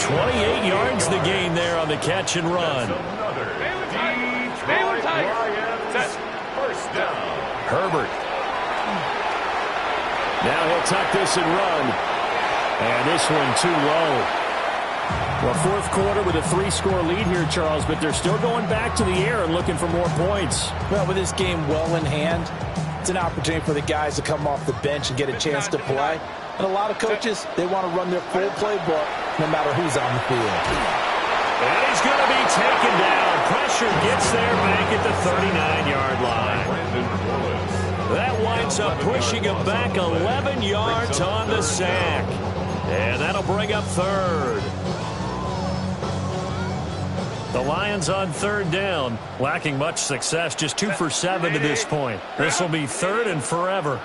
30. 28 yards the gain there on the catch and run. Baylor Tigers. Set. First down. Herbert. Now he'll tuck this and run. And this one too low. Well, 4th quarter with a 3-score lead here, Charles, but they're still going back to the air and looking for more points. Well, with this game well in hand, it's an opportunity for the guys to come off the bench and get a chance to play. And a lot of coaches, they want to run their full playbook no matter who's on the field. And he's going to be taken down. Pressure gets there back at the 39-yard line. That winds up pushing him back 11 yards on the sack. And that'll bring up 3rd. The Lions on 3rd down, lacking much success, just 2 for 7 to this point. This will be 3rd and forever.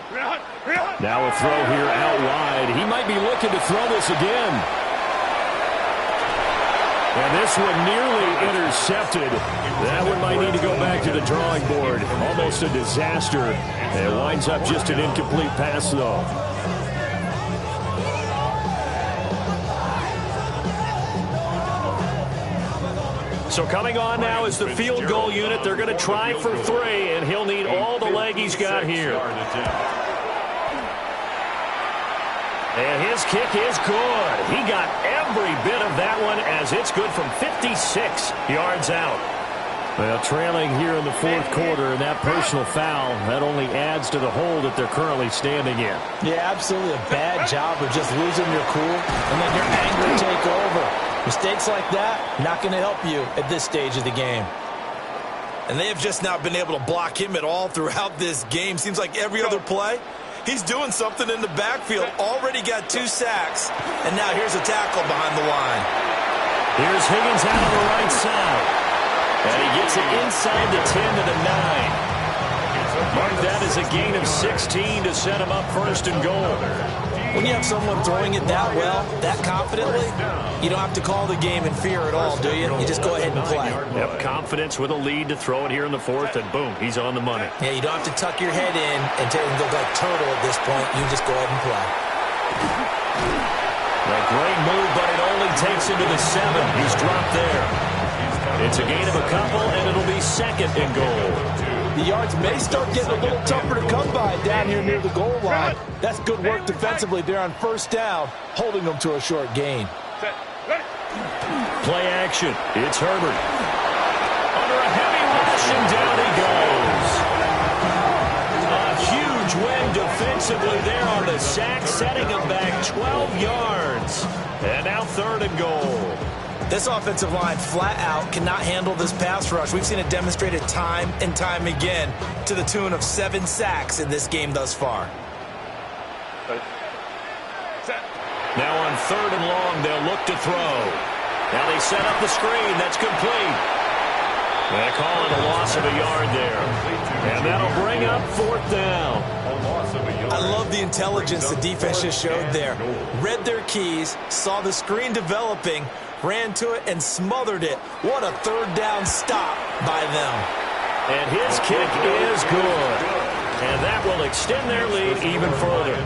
Now a throw here out wide. He might be looking to throw this again. And this one nearly intercepted. That one might need to go back to the drawing board. Almost a disaster. And it winds up just an incomplete pass, though. So coming on now is the field goal unit. They're going to try for 3, and he'll need all the leg he's got here. And his kick is good. He got every bit of that one as it's good from 56 yards out. Well, trailing here in the fourth quarter, and that personal foul, that only adds to the hole that they're currently standing in. Yeah, absolutely a bad job of just losing your cool and then your anger take over. Mistakes like that, not going to help you at this stage of the game. And they have just not been able to block him at all throughout this game. Seems like every other play, he's doing something in the backfield. Already got 2 sacks, and now here's a tackle behind the line. Here's Higgins out on the right side. And he gets it inside the 10 to the 9. Mark that as a gain of 16 to set him up first and goal. When you have someone throwing it that well, that confidently, you don't have to call the game in fear at all, do you? You just go ahead and play. Yep, confidence with a lead to throw it here in the fourth, and boom, he's on the money. Yeah, you don't have to tuck your head in and go like turtle at this point. You just go ahead and play. A great move, but it only takes him to the 7. He's dropped there. It's a gain of a couple, and it'll be second and goal. The yards may start getting a little tougher to come by down here near the goal line. That's good work defensively there on first down, holding them to a short gain. Play action. It's Herbert. Under a heavy rush, and down he goes. A huge win defensively there on the sack, setting him back 12 yards. And now third and goal. This offensive line flat out cannot handle this pass rush. We've seen it demonstrated time and time again to the tune of 7 sacks in this game thus far. Now on third and long, they'll look to throw. Now they set up the screen. That's complete. They call it a loss of a yard there. And that'll bring up fourth down. I love the intelligence the defense just showed there. Read their keys, saw the screen developing, ran to it, and smothered it. What a third down stop by them. And his kick is good. And that will extend their lead even further.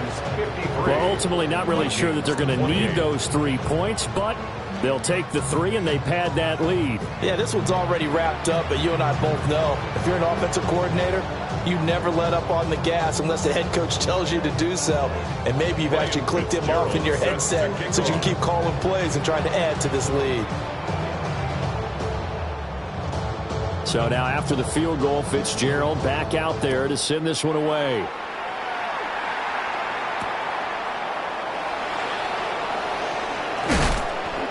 Well, ultimately not really sure that they're going to need those 3 points, but they'll take the 3 and they pad that lead. Yeah, this one's already wrapped up, but you and I both know if you're an offensive coordinator, you never let up on the gas unless the head coach tells you to do so. And maybe you've actually clicked him off in your headset so you can keep calling plays and trying to add to this lead. So now after the field goal, Fitzgerald back out there to send this one away.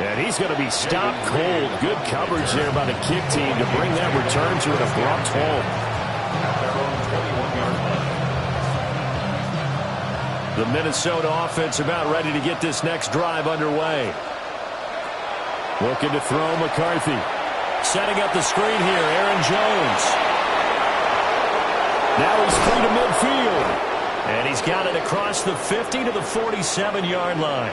And he's going to be stopped cold. Good coverage there by the kick team to bring that return to an abrupt halt. The Minnesota offense about ready to get this next drive underway. Looking to throw McCarthy. Setting up the screen here, Aaron Jones. Now he's free to midfield. And he's got it across the 50 to the 47-yard line.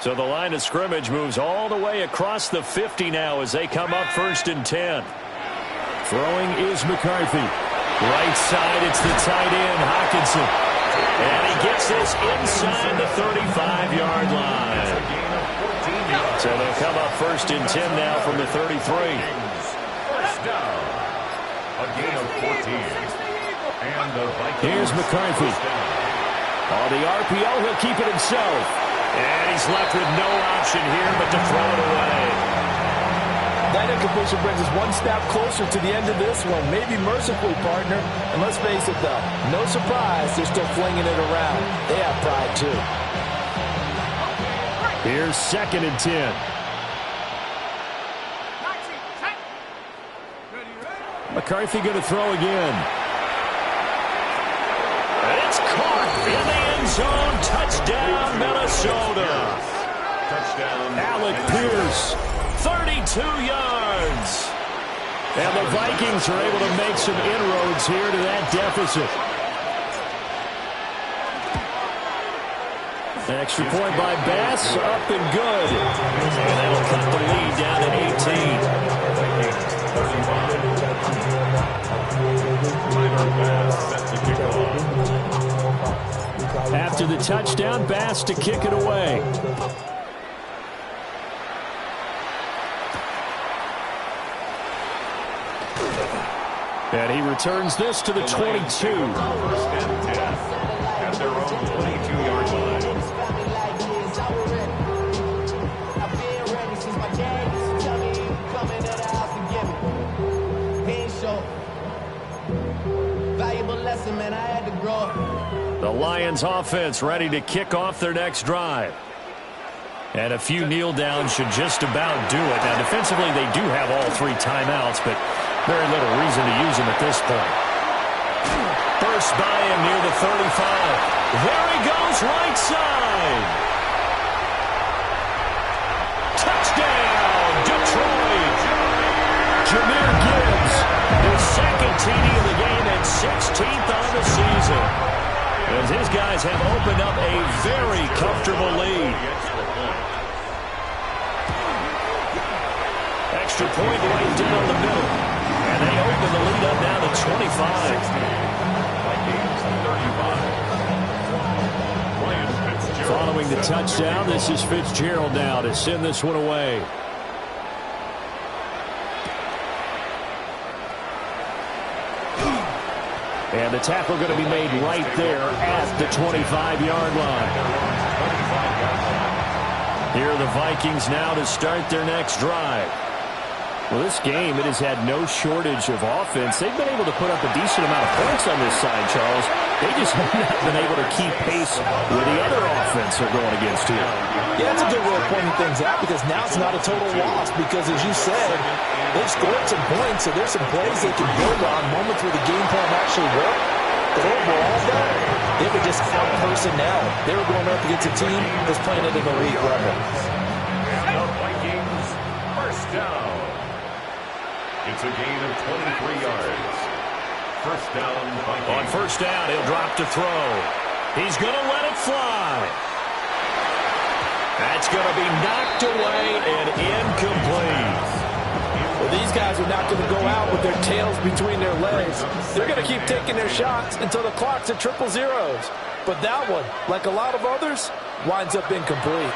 So the line of scrimmage moves all the way across the 50 now as they come up first and 10. Throwing is McCarthy. Right side, it's the tight end, Hawkinson. And he gets this inside the 35-yard line. So they'll come up first and 10 now from the 33. First down. A gain of 14. And the Vikings. Here's McCarthy. On the RPO, he'll keep it himself. And he's left with no option here but to throw it away. That incompletion brings us one step closer to the end of this one. Maybe mercifully, partner. And let's face it, though, no surprise, they're still flinging it around. They have pride, too. Here's second and 10. McCarthy going to throw again. And it's caught in the end zone. Touchdown, Minnesota. Touchdown. Alec Pierce, 32 yards. And the Vikings are able to make some inroads here to that deficit. An extra point by Bass, up and good. And that'll cut the lead down at 18. touchdown, Bass to kick it away. And he returns this to the 22. First and 10 at their own 22-yard line. The Lions offense ready to kick off their next drive. And a few kneel downs should just about do it. Now defensively they do have all 3 timeouts, but very little reason to use them at this point. First by him near the 35. There he goes, right side. Touchdown, Detroit. Jahmyr Gibbs, his second TD of the game and 16th on the season. As his guys have opened up a very comfortable lead. Extra point right down the middle. And they open the lead up now to 25. Following the touchdown, this is Fitzgerald now to send this one away. And the tackle going to be made right there at the 25-yard line. Here are the Vikings now to start their next drive. Well, this game, it has had no shortage of offense. They've been able to put up a decent amount of points on this side, Charles. They just have not been able to keep pace with the other offense they're going against here. Yeah, that's a good way of pointing things out because now it's not a total loss because, as you said, they've scored some points, so there's some plays they can build on, moments where the game plan actually worked. But overall, though, they were just out personnel. They were going up against a team that's playing at an elite level. And the Vikings, first down. It's a gain of 23 yards. First down, Vikings. On first down, he'll drop to throw. He's going to let it fly. That's going to be knocked away and incomplete. Well, these guys are not going to go out with their tails between their legs. They're going to keep taking their shots until the clock's at 000. But that one, like a lot of others, winds up incomplete.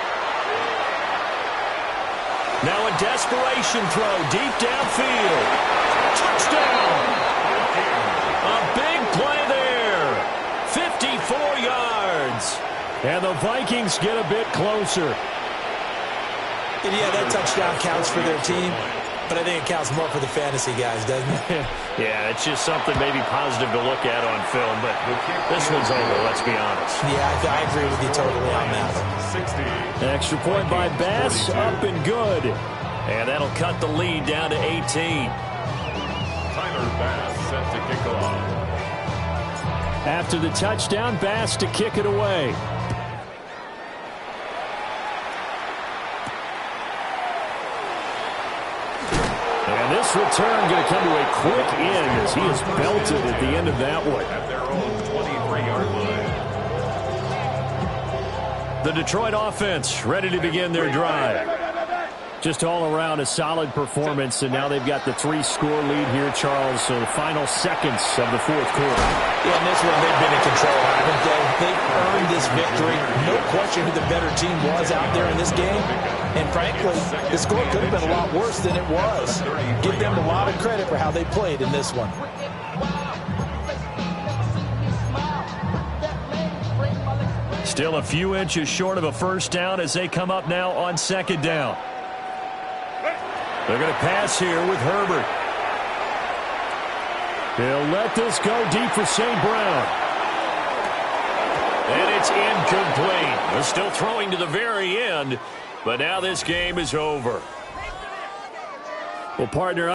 Now a desperation throw deep downfield. Touchdown! A big play there. 54 yards. And the Vikings get a bit closer. And yeah, that touchdown counts for their team, but I think it counts more for the fantasy guys, doesn't it? Yeah, it's just something maybe positive to look at on film, but this one's over, let's be honest. Yeah, I agree with you totally on that one. Extra point by Bass, up and good. And that'll cut the lead down to 18. Tyler Bass set to kick off. After the touchdown, Bass to kick it away. And this return going to come to a quick end as he is belted at the end of that one. At their own 23-yard line. The Detroit offense ready to begin their drive. Just all around a solid performance, and now they've got the 3-score lead here, Charles, so the final seconds of the fourth quarter. Yeah, in this one, they've been in control, haven't they? They've earned this victory. No question who the better team was out there in this game. And frankly, the score could have been a lot worse than it was. Give them a lot of credit for how they played in this one. Still a few inches short of a first down as they come up now on second down. They're going to pass here with Herbert. He'll let this go deep for St. Brown. And it's incomplete. They're still throwing to the very end, but now this game is over. Well, partner,